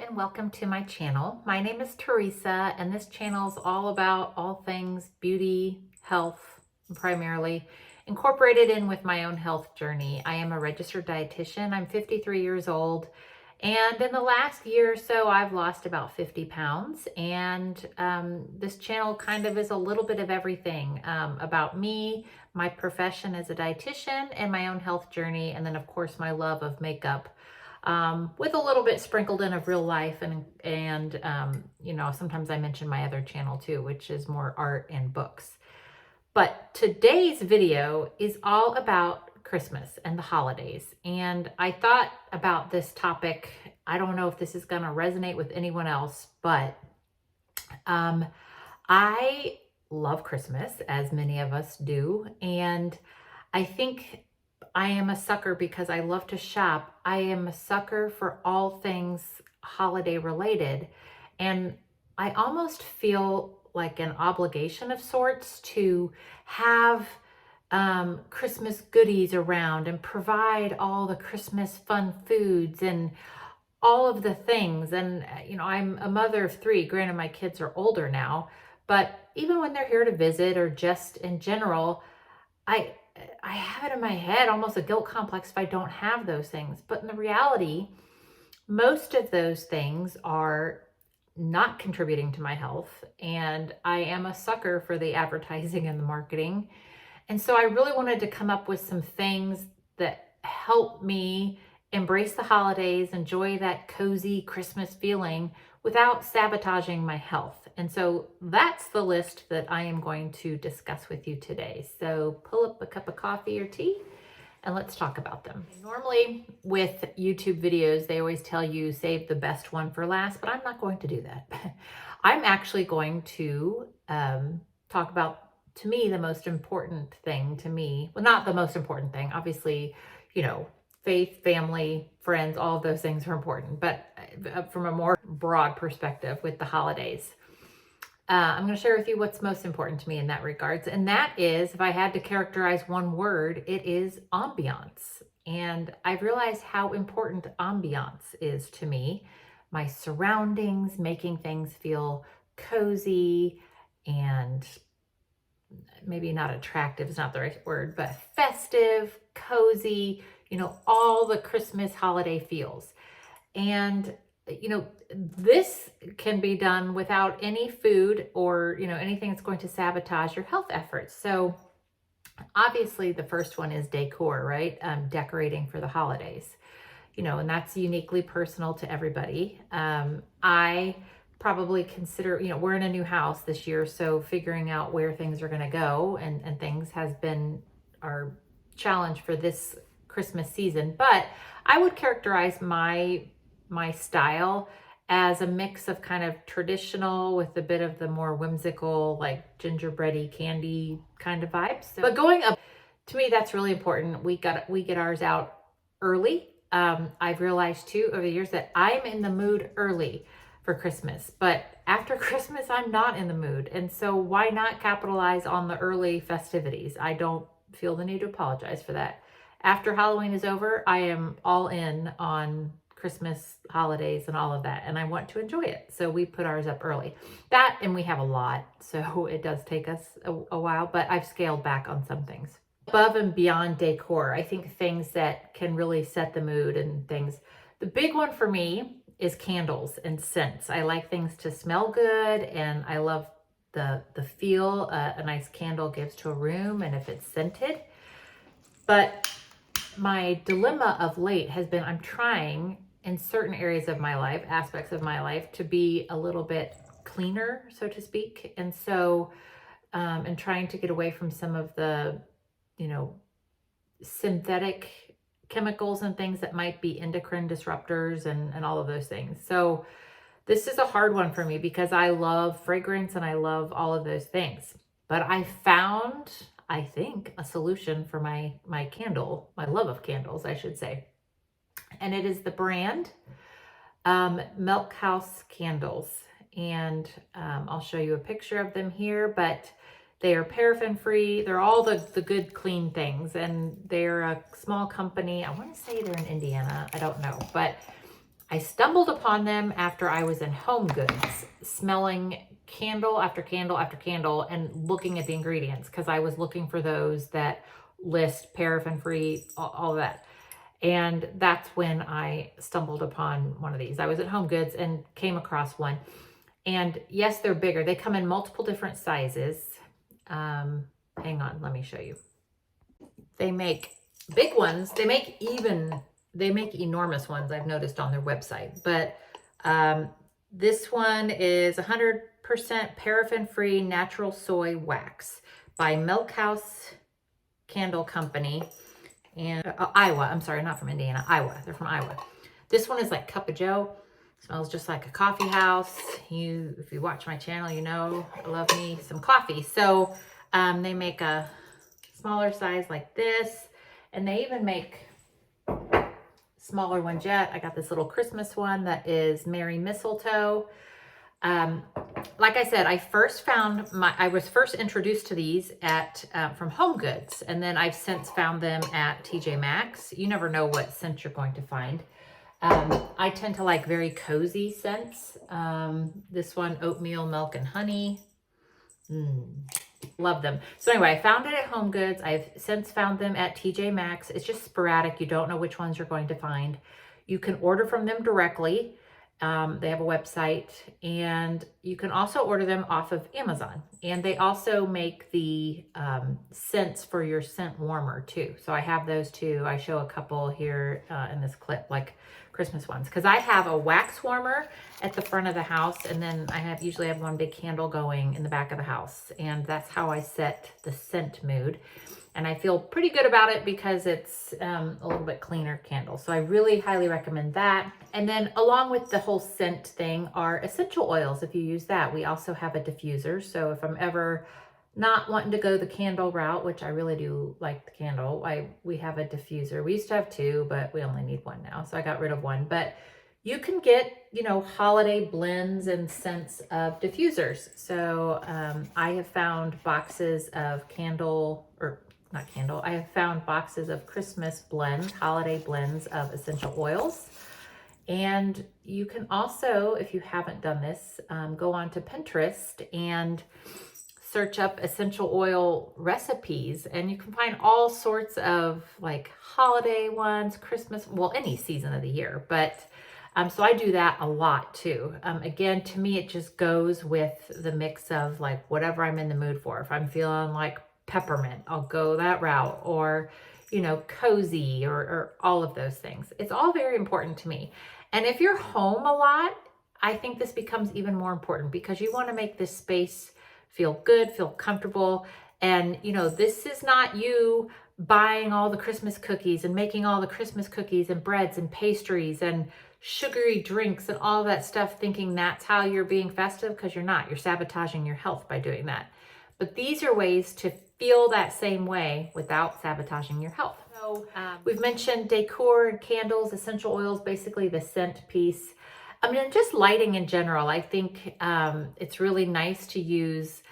And welcome to my channel. My name is Teresa and this channel is all about all things beauty, health, primarily incorporated in with my own health journey. I am a registered dietitian. I'm 53 years old and in the last year or so I've lost about 50 pounds and this channel kind of is a little bit of everything about me, my profession as a dietitian, and my own health journey, and then of course my love of makeup. With a little bit sprinkled in of real life and you know, sometimes I mention my other channel too, which is more art and books. But today's video is all about Christmas and the holidays. And I thought about this topic. I don't know if this is going to resonate with anyone else, but I love Christmas, as many of us do. And I think I am a sucker because I love to shop. I am a sucker for all things holiday related. And I almost feel like an obligation of sorts to have Christmas goodies around and provide all the Christmas fun foods and all of the things. And, you know, I'm a mother of three. Granted, my kids are older now, but even when they're here to visit or just in general, I have it in my head, almost a guilt complex if I don't have those things. But in the reality, most of those things are not contributing to my health. And I am a sucker for the advertising and the marketing. And so I really wanted to come up with some things that help me embrace the holidays, enjoy that cozy Christmas feeling without sabotaging my health. And so that's the list that I am going to discuss with you today. So pull up a cup of coffee or tea and let's talk about them. Normally with YouTube videos, they always tell you save the best one for last, but I'm not going to do that. I'm actually going to talk about, to me, the most important thing to me. Well, not the most important thing, obviously, you know, faith, family, friends, all of those things are important, but from a more broad perspective with the holidays, I'm going to share with you what's most important to me in that regards. And that is, if I had to characterize one word, it is ambiance. And I've realized how important ambiance is to me. My surroundings, making things feel cozy and maybe not attractive is not the right word, but festive, cozy, you know, all the Christmas holiday feels. And, you know, this can be done without any food or, you know, anything that's going to sabotage your health efforts. So obviously the first one is decor, right? Decorating for the holidays, you know, and that's uniquely personal to everybody. I probably consider, you know, we're in a new house this year, so figuring out where things are going to go and things has been our challenge for this Christmas season. But I would characterize my style as a mix of kind of traditional with a bit of the more whimsical, like gingerbready candy kind of vibes. So, but going up, to me, that's really important. We get ours out early. I've realized too over the years that I'm in the mood early for Christmas, but after Christmas, I'm not in the mood. And so why not capitalize on the early festivities? I don't feel the need to apologize for that. After Halloween is over, I am all in on Christmas holidays and all of that, and I want to enjoy it. So we put ours up early. That, and we have a lot, so it does take us a while, but I've scaled back on some things. Above and beyond decor, I think things that can really set the mood and things. The big one for me is candles and scents. I like things to smell good, and I love the feel a nice candle gives to a room, and if it's scented. But my dilemma of late has been I'm trying in certain areas of my life, aspects of my life, to be a little bit cleaner, so to speak. And so, and trying to get away from some of the, you know, synthetic chemicals and things that might be endocrine disruptors and all of those things. So this is a hard one for me because I love fragrance and I love all of those things. But I found, I think, a solution for my love of candles, I should say. And it is the brand Milk House Candles. And I'll show you a picture of them here, but they are paraffin free. They're all the good, clean things. And they're a small company. I want to say they're in Indiana. I don't know. But I stumbled upon them after I was in Home Goods, smelling candle after candle after candle and looking at the ingredients because I was looking for those that list paraffin-free, all of that. And that's when I stumbled upon one of these. I was at Home Goods and came across one. And yes, they're bigger. They come in multiple different sizes. Hang on, let me show you. They make big ones. They make enormous ones, I've noticed on their website. But this one is 100% paraffin-free natural soy wax by Milk House Candle Company. And Iowa, I'm sorry, not from Indiana, Iowa. They're from Iowa. This one is like Cup of Joe. Smells just like a coffee house. If you watch my channel, you know I love me some coffee. So they make a smaller size like this, and they even make smaller ones yet. I got this little Christmas one that is Merry Mistletoe. Like I said, I was first introduced to these at from Home Goods, and then I've since found them at TJ Maxx. You never know what scent you're going to find. I tend to like very cozy scents. This one, oatmeal, milk, and honey. Love them. So anyway, I found it at Home Goods. I've since found them at TJ Maxx. It's just sporadic. You don't know which ones you're going to find. You can order from them directly. They have a website, and you can also order them off of Amazon. And they also make the scents for your scent warmer too. So I have those too. I show a couple here in this clip, like Christmas ones, because I have a wax warmer at the front of the house, and then I usually have one big candle going in the back of the house, and that's how I set the scent mood. And I feel pretty good about it because it's a little bit cleaner candle. So I really highly recommend that. And then along with the whole scent thing are essential oils. If you use that, we also have a diffuser. So if I'm ever not wanting to go the candle route, which I really do like the candle, we have a diffuser. We used to have two, but we only need one now. So I got rid of one. But you can get, holiday blends and scents of diffusers. So I have found boxes of I have found boxes of Christmas blends, holiday blends of essential oils. And you can also, if you haven't done this, go on to Pinterest and search up essential oil recipes, and you can find all sorts of like holiday ones, Christmas, well, any season of the year. But so I do that a lot too. Again, to me, it just goes with the mix of like whatever I'm in the mood for. If I'm feeling like peppermint, I'll go that route, or cozy, or all of those things. It's all very important to me. And if you're home a lot, I think this becomes even more important because you want to make this space feel good, feel comfortable. And this is not you buying all the Christmas cookies and making all the Christmas cookies and breads and pastries and sugary drinks and all that stuff thinking that's how you're being festive, because you're not. You're sabotaging your health by doing that. But these are ways to feel that same way without sabotaging your health. So we've mentioned decor and candles, essential oils, basically the scent piece. I mean, just lighting in general. I think it's really nice to use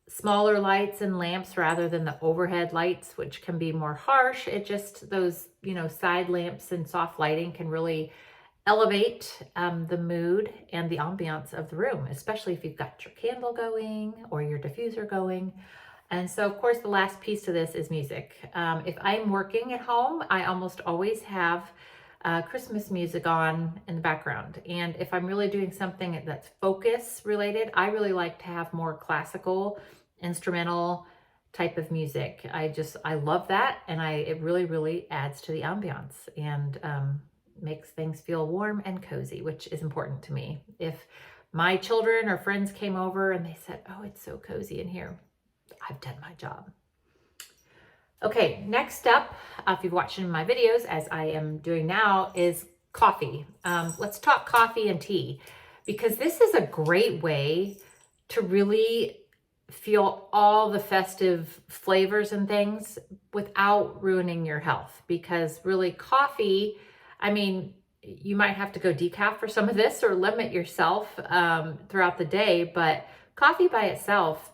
smaller lights and lamps rather than the overhead lights, which can be more harsh. It just, those, side lamps and soft lighting can really elevate the mood and the ambiance of the room, especially if you've got your candle going or your diffuser going. And so, of course, the last piece to this is music. If I'm working at home, I almost always have Christmas music on in the background. And if I'm really doing something that's focus related, I really like to have more classical, instrumental type of music. I love that. And it really, really adds to the ambiance and makes things feel warm and cozy, which is important to me. If my children or friends came over and they said, "Oh, it's so cozy in here," I've done my job. Okay, next up, if you've watched my videos, as I am doing now, is coffee. Let's talk coffee and tea, because this is a great way to really feel all the festive flavors and things without ruining your health. Because really coffee, I mean, you might have to go decaf for some of this or limit yourself throughout the day, but coffee by itself,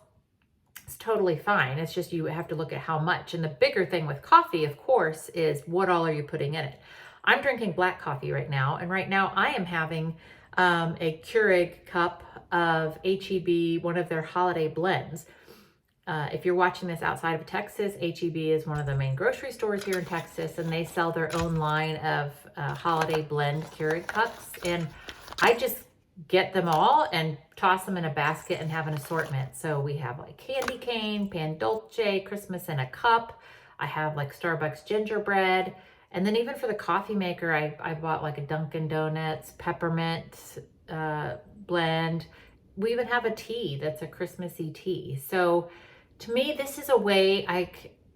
it's totally fine. It's just you have to look at how much. And the bigger thing with coffee, of course, is what all are you putting in it? I'm drinking black coffee right now, and right now I am having a Keurig cup of HEB, one of their holiday blends. If you're watching this outside of Texas, HEB is one of the main grocery stores here in Texas, and they sell their own line of holiday blend Keurig cups. And I just get them all and toss them in a basket and have an assortment. So we have like candy cane, pan dulce, Christmas in a cup. I have like Starbucks gingerbread. And then even for the coffee maker, I bought like a Dunkin' Donuts peppermint blend. We even have a tea that's a Christmassy tea. So to me, this is a way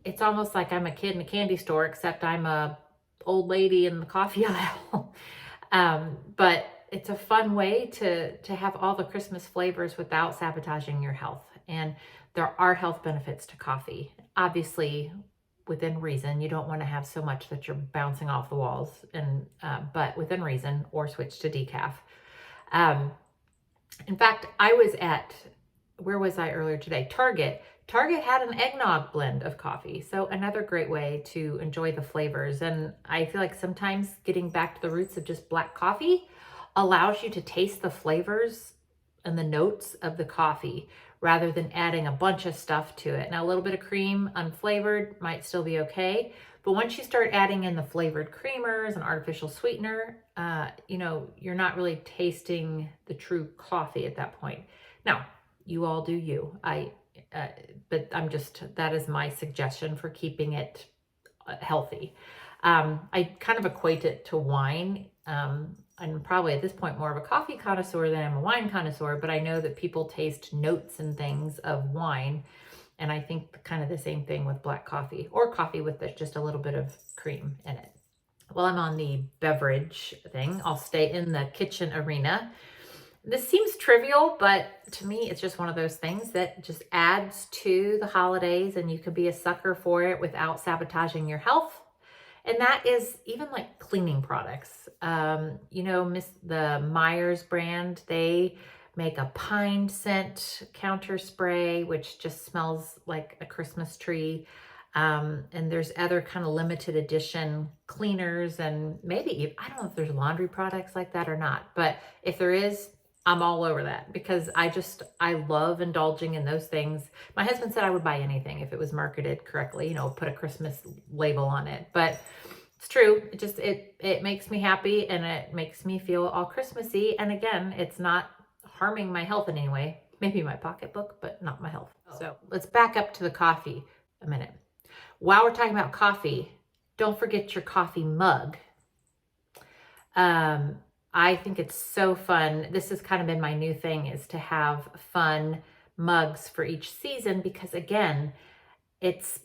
it's almost like I'm a kid in a candy store, except I'm a old lady in the coffee aisle. But it's a fun way to have all the Christmas flavors without sabotaging your health. And there are health benefits to coffee. Obviously, within reason, you don't want to have so much that you're bouncing off the walls, but within reason, or switch to decaf. In fact, I was where was I earlier today? Target. Target had an eggnog blend of coffee. So another great way to enjoy the flavors. And I feel like sometimes getting back to the roots of just black coffee allows you to taste the flavors and the notes of the coffee rather than adding a bunch of stuff to it. Now, a little bit of cream, unflavored, might still be okay. But once you start adding in the flavored creamers and artificial sweetener, you're not really tasting the true coffee at that point. Now, you all do you. But that is my suggestion for keeping it healthy. I kind of equate it to wine. I'm probably at this point more of a coffee connoisseur than I'm a wine connoisseur, but I know that people taste notes and things of wine. And I think kind of the same thing with black coffee or coffee with just a little bit of cream in it. While I'm on the beverage thing, I'll stay in the kitchen arena. This seems trivial, but to me, it's just one of those things that just adds to the holidays, and you can be a sucker for it without sabotaging your health. And that is even like cleaning products. The Myers brand, they make a pine scent counter spray, which just smells like a Christmas tree. And there's other kind of limited edition cleaners, and maybe, I don't know if there's laundry products like that or not, but if there is, I'm all over that because I love indulging in those things. My husband said I would buy anything if it was marketed correctly, put a Christmas label on it. But it's true. It makes me happy and it makes me feel all Christmassy. And again, it's not harming my health in any way. Maybe my pocketbook, but not my health. So let's back up to the coffee a minute. While we're talking about coffee, don't forget your coffee mug. I think it's so fun. This has kind of been my new thing, is to have fun mugs for each season because, again, it's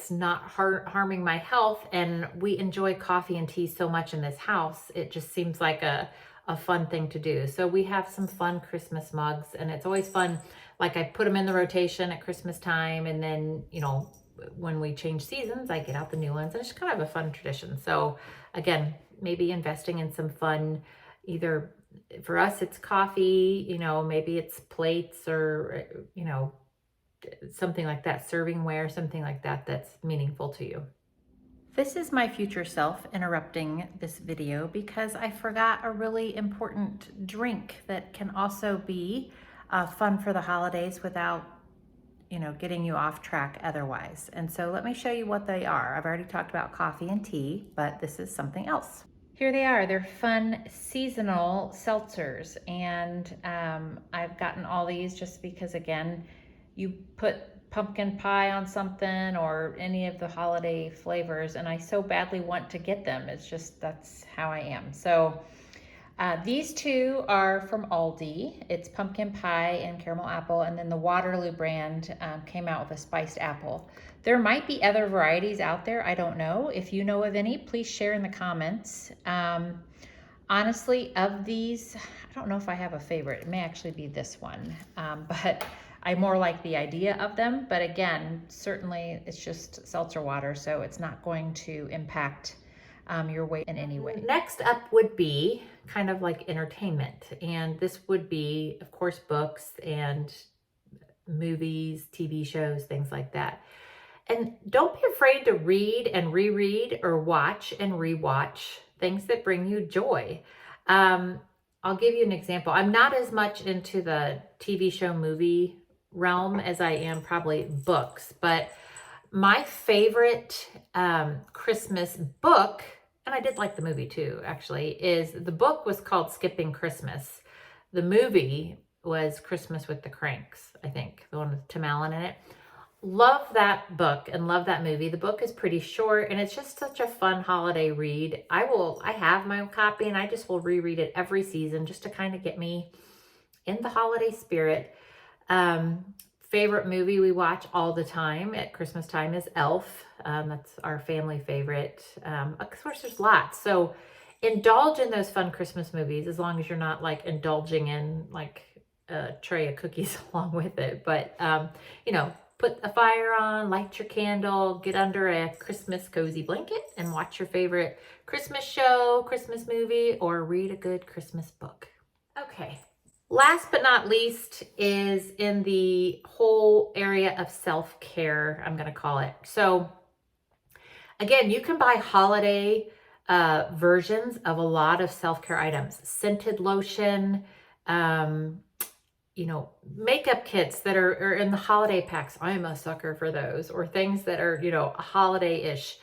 not harming my health, and we enjoy coffee and tea so much in this house. It just seems like a fun thing to do. So we have some fun Christmas mugs, and it's always fun. Like, I put them in the rotation at Christmas time, and then, when we change seasons, I get out the new ones, and it's kind of a fun tradition. So again, maybe investing in some fun, either for us, it's coffee, maybe it's plates or, something like that, servingware, something like that, that's meaningful to you. This is my future self interrupting this video because I forgot a really important drink that can also be fun for the holidays without getting you off track otherwise. And so let me show you what they are. I've already talked about coffee and tea, but this is something else. Here they are. They're fun seasonal seltzers. And I've gotten all these just because, again, you put pumpkin pie on something or any of the holiday flavors, and I so badly want to get them. It's just, that's how I am. So these two are from Aldi. It's pumpkin pie and caramel apple, and then the Waterloo brand came out with a spiced apple. There might be other varieties out there. I don't know. If you know of any, please share in the comments. Honestly, of these, I don't know if I have a favorite. It may actually be this one, but I more like the idea of them. But again, certainly it's just seltzer water, so it's not going to impact your weight in any way. Next up would be kind of like entertainment. And this would be, of course, books and movies, TV shows, things like that. And don't be afraid to read and reread or watch and rewatch things that bring you joy. Um, I'll give you an example. I'm not as much into the TV show movie realm as I am probably books, but my favorite Christmas book, and I did like the movie too, actually, is the book was called Skipping Christmas. The movie was Christmas with the Cranks, I think, the one with Tim Allen in it. Love that book and love that movie. The book is pretty short and it's just such a fun holiday read. I have my own copy and I just will reread it every season just to kind of get me in the holiday spirit. Favorite movie we watch all the time at Christmas time is Elf. That's our family favorite. Of course, there's lots. So indulge in those fun Christmas movies as long as you're not like indulging in like a tray of cookies along with it. But, put a fire on, light your candle, get under a Christmas cozy blanket and watch your favorite Christmas show, Christmas movie, or read a good Christmas book. Okay. Last but not least is in the whole area of self-care, I'm going to call it. So again, you can buy holiday versions of a lot of self-care items, scented lotion, makeup kits that are in the holiday packs. I'm a sucker for those, or things that are, holiday-ish.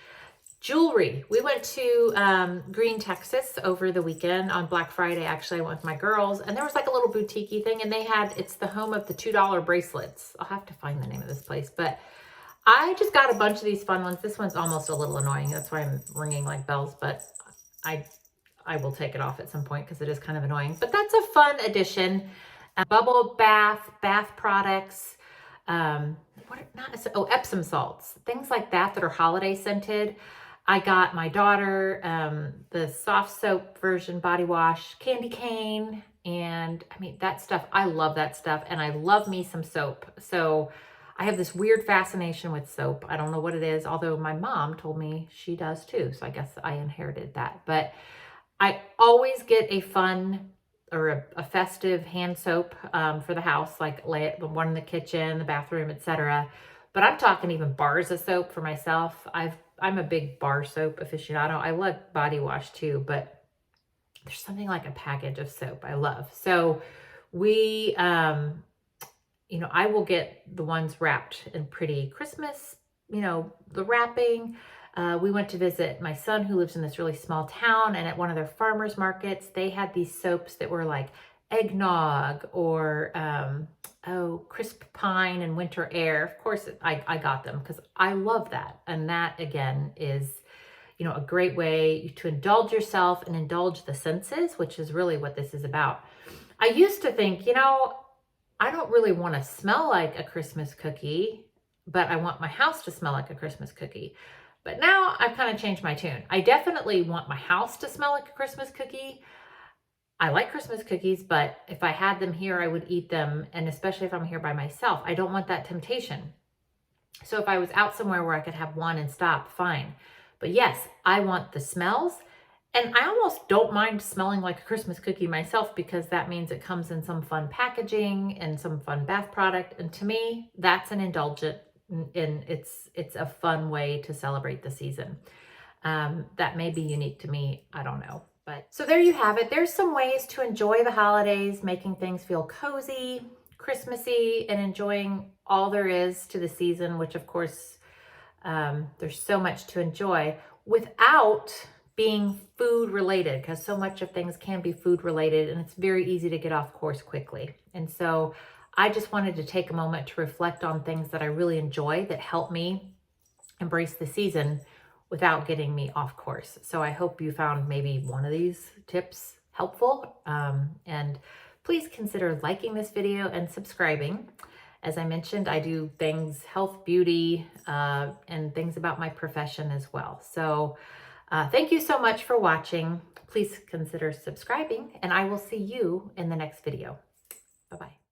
Jewelry. We went to Green, Texas over the weekend on Black Friday. Actually, I went with my girls, and there was like a little boutique thing, and it's the home of the $2 bracelets. I'll have to find the name of this place, but I just got a bunch of these fun ones. This one's almost a little annoying. That's why I'm ringing like bells, but I will take it off at some point because it is kind of annoying. But that's a fun addition. Bubble bath products, Epsom salts, things like that are holiday scented. I got my daughter the soft soap version body wash, candy cane, and I mean, that stuff, I love that stuff, and I love me some soap. So I have this weird fascination with soap. I don't know what it is, although my mom told me she does too, so I guess I inherited that. But I always get a fun or a festive hand soap for the house, like one in the kitchen, the bathroom, etc. But I'm talking even bars of soap for myself. I'm a big bar soap aficionado. I love body wash too, but there's something like a package of soap I love. So we, I will get the ones wrapped in pretty Christmas, the wrapping. We went to visit my son who lives in this really small town, and at one of their farmers markets, they had these soaps that were like eggnog or crisp pine and winter air. Of course, I got them because I love that. And that again is, a great way to indulge yourself and indulge the senses, which is really what this is about. I used to think, I don't really want to smell like a Christmas cookie, but I want my house to smell like a Christmas cookie. But now I've kind of changed my tune. I definitely want my house to smell like a Christmas cookie. I like Christmas cookies, but if I had them here, I would eat them. And especially if I'm here by myself, I don't want that temptation. So if I was out somewhere where I could have one and stop, fine. But yes, I want the smells. And I almost don't mind smelling like a Christmas cookie myself because that means it comes in some fun packaging and some fun bath product. And to me, that's an indulgent, and it's a fun way to celebrate the season. That may be unique to me. I don't know. But so there you have it. There's some ways to enjoy the holidays, making things feel cozy, Christmassy, and enjoying all there is to the season, which of course, there's so much to enjoy without being food related, because so much of things can be food related and it's very easy to get off course quickly. And so I just wanted to take a moment to reflect on things that I really enjoy that help me embrace the season without getting me off course. So I hope you found maybe one of these tips helpful. And please consider liking this video and subscribing. As I mentioned, I do things, health, beauty, and things about my profession as well. So thank you so much for watching. Please consider subscribing, and I will see you in the next video. Bye-bye.